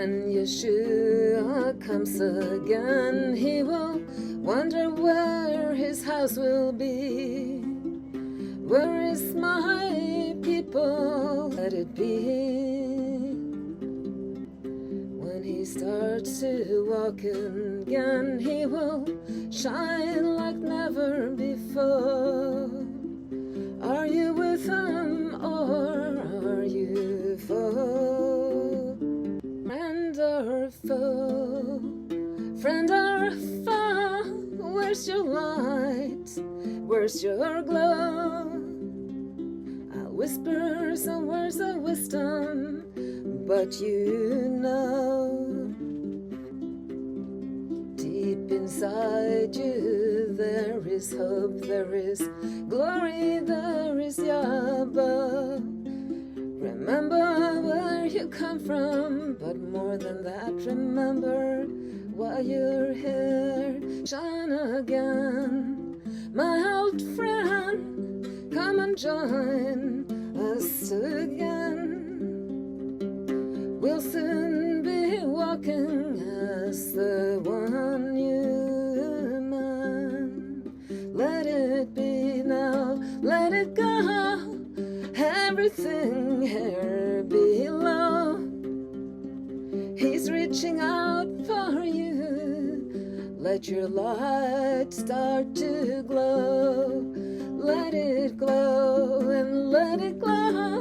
When Yeshua comes again, he will wonder where his house will be. Where is my people? Let it be. When he starts to walk again, he will shine like never before. Are you with him or are you foe? Friend or foe? Friend or foe? Where's your light? Where's your glow? I'll whisper some words of wisdom, but you know, deep inside you there is hope, there is glory, there is Yahweh. Remember where you come from, but more than that, remember why you're here. Shine again, my old friend, come and join us again. We'll soon be walking as the one human. Let it be now, let it go. Everything here below, he's reaching out for you. Let your light start to glow. Let it glow and let it glow.